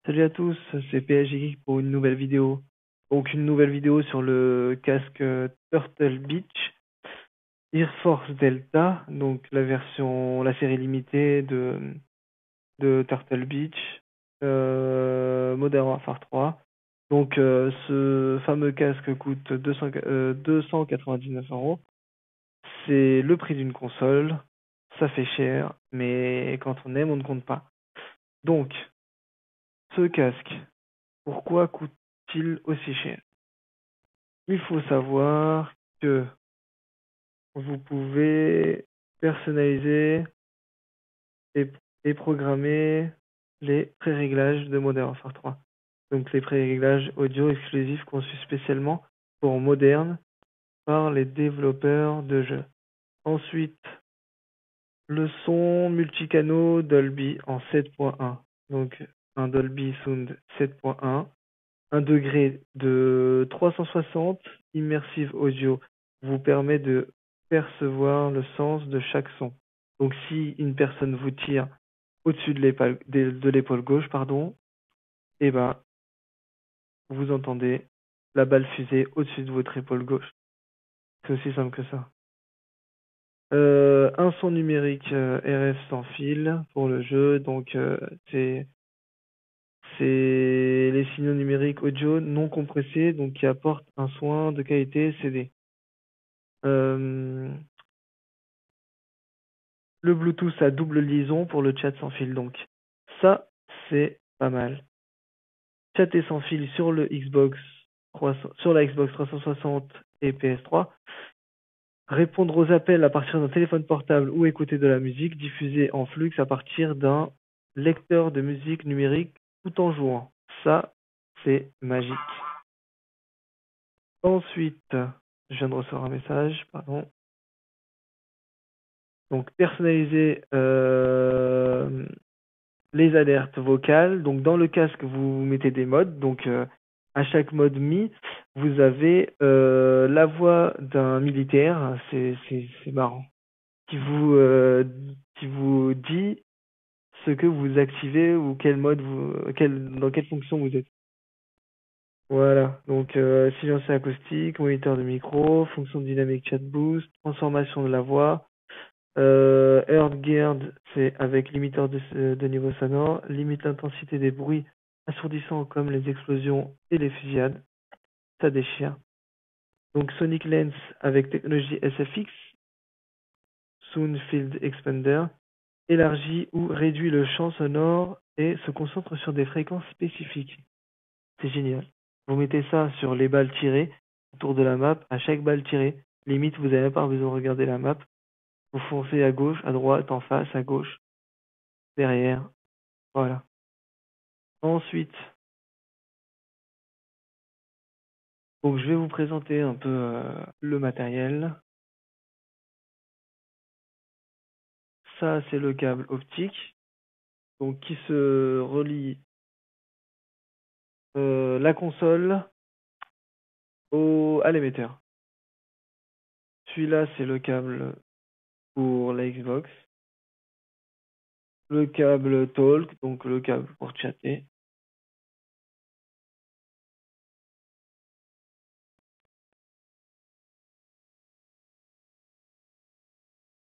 Salut à tous, c'est PSG Geek pour une nouvelle vidéo. Donc une nouvelle vidéo sur le casque Turtle Beach Air Force Delta, donc la série limitée de Turtle Beach, Modern Warfare 3. Donc ce fameux casque coûte 299 €. C'est le prix d'une console, ça fait cher, mais quand on aime, on ne compte pas. Donc, ce casque, pourquoi coûte-t-il aussi cher? Il faut savoir que vous pouvez personnaliser et, et programmer les pré-réglages de Modern Warfare 3. Donc les pré-réglages audio exclusifs conçus spécialement pour Modern par les développeurs de jeux. Ensuite, le son multicanaux Dolby en 7.1. Donc un Dolby Sound 7.1. Un degré de 360 immersive audio vous permet de percevoir le sens de chaque son. Donc si une personne vous tire au-dessus de l'épaule gauche, pardon, et ben vous entendez la balle fuser au-dessus de votre épaule gauche. C'est aussi simple que ça. Un son numérique RF sans fil pour le jeu, donc c'est les signaux numériques audio non compressés, donc qui apportent un son de qualité CD. Euh, le Bluetooth à double liaison pour le chat sans fil, donc ça c'est pas mal. Chatter sans fil sur sur la Xbox 360 et PS3. Répondre aux appels à partir d'un téléphone portable ou écouter de la musique diffusée en flux à partir d'un lecteur de musique numérique tout en jouant. Ça, c'est magique. Ensuite, je viens de recevoir un message, pardon. Donc, personnaliser les alertes vocales. Donc, dans le casque, vous mettez des modes. Donc, à chaque mode mis, vous avez la voix d'un militaire. C'est marrant. Qui vous, euh, qui vous dit ce que vous activez ou dans quelle fonction vous êtes. Voilà, donc silence acoustique, moniteur de micro, fonction dynamique chat boost, transformation de la voix, Earthguard, c'est avec limiteur de niveau sonore, limite l'intensité des bruits assourdissants comme les explosions et les fusillades, ça déchire. Donc Sonic Lens avec technologie SFX, Sound Field Expander, élargit ou réduit le champ sonore et se concentre sur des fréquences spécifiques. C'est génial. Vous mettez ça sur les balles tirées autour de la map. À chaque balle tirée, limite, vous n'avez même pas besoin de regarder la map. Vous foncez à gauche, à droite, en face, à gauche, derrière. Voilà. Ensuite, donc je vais vous présenter un peu le matériel. Ça, c'est le câble optique, donc qui se relie la console à l'émetteur. Celui-là, c'est le câble pour la Xbox. Le câble Talk, donc le câble pour chatter.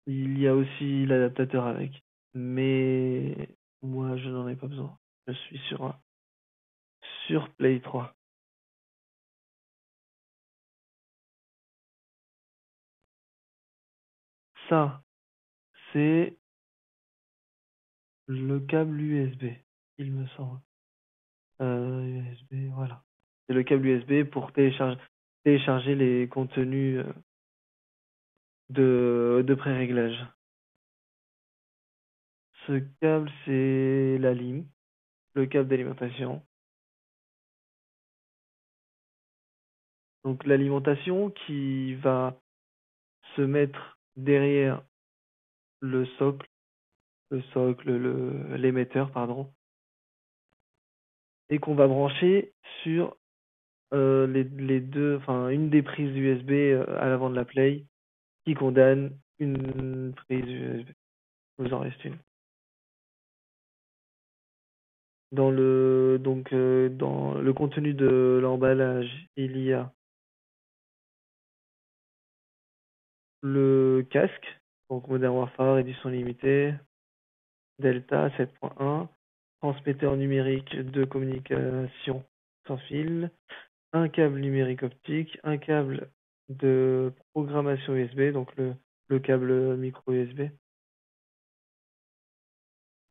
Il y a aussi l'adaptateur avec. Mais moi, je n'en ai pas besoin. Je suis sur Play 3. Ça, c'est le câble USB, il me semble. USB, voilà. C'est le câble USB pour télécharger les contenus de pré-réglage. Ce câble, c'est le câble d'alimentation. Donc l'alimentation qui va se mettre derrière le socle, l'émetteur, pardon, et qu'on va brancher sur les deux, enfin une des prises USB à l'avant de la Play qui condamne une prise USB. Il vous en reste une. Dans le contenu de l'emballage, il y a le casque, donc Modern Warfare édition limitée, Delta 7.1, transmetteur numérique de communication sans fil, un câble numérique optique, un câble de programmation USB, donc le câble micro USB,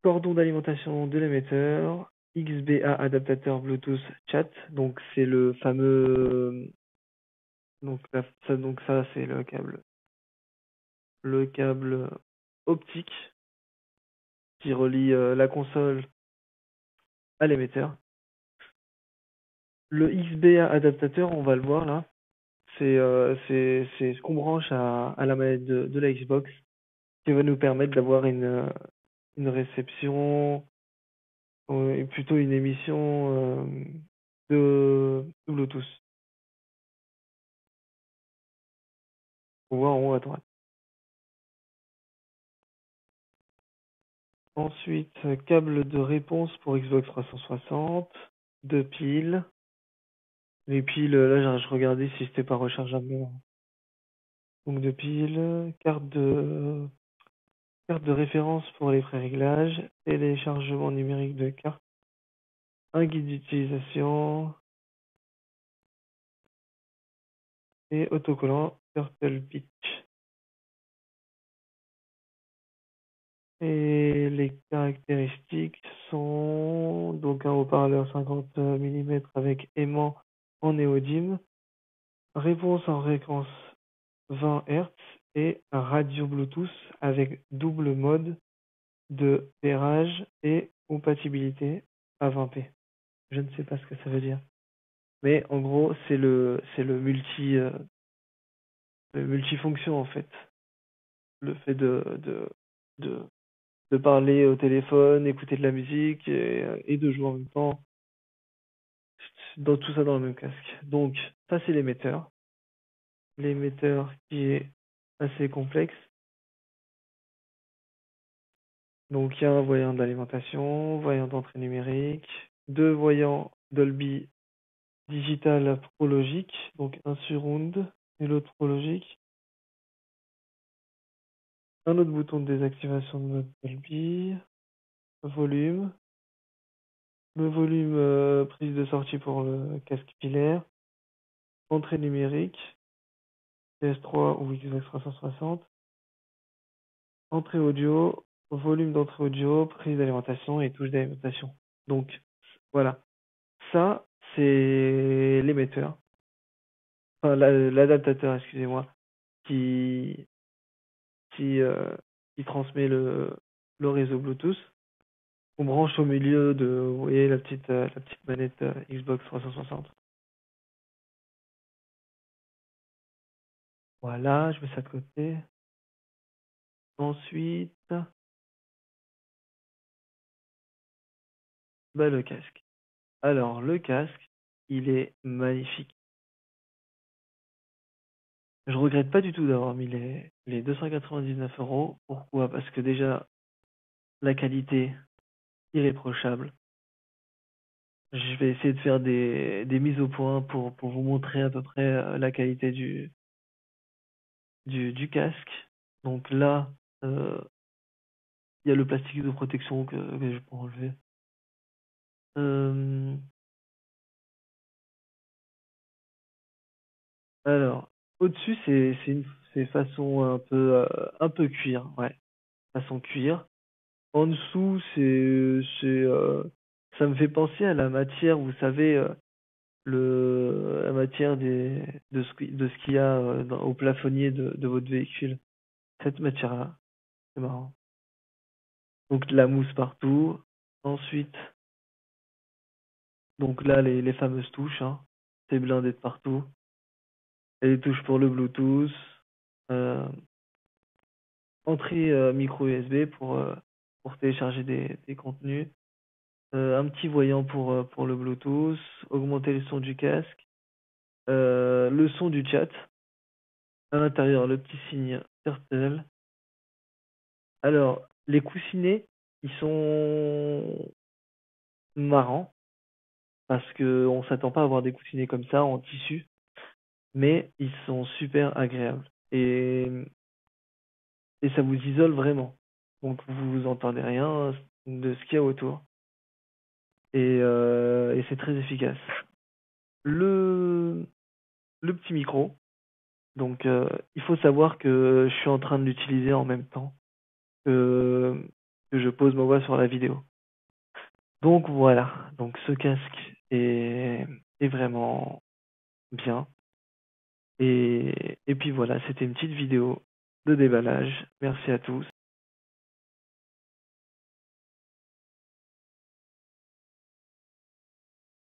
cordon d'alimentation de l'émetteur, XBA adaptateur Bluetooth chat, donc c'est le fameux, donc ça c'est le câble optique qui relie la console à l'émetteur. Le XBA adaptateur, on va le voir là, c'est ce qu'on branche à la manette de la Xbox qui va nous permettre d'avoir une réception et plutôt une émission de Bluetooth. On voit en haut à droite. Ensuite, câble de réponse pour Xbox 360, deux piles. Les piles, là, je regardais si c'était pas rechargeable. Donc deux piles, carte de référence pour les pré-réglages, téléchargement numérique de carte, un guide d'utilisation et autocollant Turtle Beach. Et les caractéristiques sont donc un haut-parleur 50 mm avec aimant en néodyme, réponse en fréquence 20 Hz et un radio Bluetooth avec double mode de pairage et compatibilité à 20p. Je ne sais pas ce que ça veut dire. Mais en gros, c'est le multifonction en fait. Le fait de, de parler au téléphone, écouter de la musique et de jouer en même temps. Dans tout ça dans le même casque. Donc, ça c'est l'émetteur. L'émetteur qui est assez complexe. Donc, il y a un voyant d'alimentation, voyant d'entrée numérique, deux voyants Dolby Digital Pro Logic, donc un surround et l'autre Pro Logic. Un autre bouton de désactivation de mode Dolby, volume, le volume prise de sortie pour le casque pilaire, entrée numérique, PS3 ou Xbox 360, entrée audio, volume d'entrée audio, prise d'alimentation et touche d'alimentation. Donc voilà, ça c'est l'émetteur, enfin l'adaptateur, excusez-moi, qui, qui, euh, qui transmet le réseau Bluetooth. On branche au milieu de, vous voyez, la petite manette Xbox 360. Voilà, je mets ça de côté. Ensuite, bah, le casque. Alors, le casque, il est magnifique. Je regrette pas du tout d'avoir mis les 299 €. Pourquoi? Parce que déjà, la qualité, irréprochable. Je vais essayer de faire des mises au point pour vous montrer à peu près la qualité du casque. Donc là, euh, il y a le plastique de protection que je peux enlever. Euh, alors, au-dessus, c'est façon un peu cuir, ouais, façon cuir. En dessous, ça me fait penser à la matière, vous savez, la matière de ce qu'il y a au plafonnier de votre véhicule. Cette matière-là, c'est marrant. Donc de la mousse partout. Ensuite, donc là, les fameuses touches, hein. C'est blindé de partout. Et les touches pour le Bluetooth. Euh, entrée micro USB pour télécharger des contenus. Un petit voyant pour le Bluetooth. Augmenter le son du casque. Le son du chat. À l'intérieur, le petit signe Turtle. Alors, les coussinets, ils sont marrant parce que on s'attend pas à avoir des coussinets comme ça en tissu, mais ils sont super agréables et ça vous isole vraiment. Donc vous entendez rien de ce qu'il y a autour et c'est très efficace. Le le petit micro, donc il faut savoir que je suis en train de l'utiliser en même temps que que je pose ma voix sur la vidéo. Donc voilà, donc ce casque est vraiment bien. Et puis voilà, c'était une petite vidéo de déballage. Merci à tous.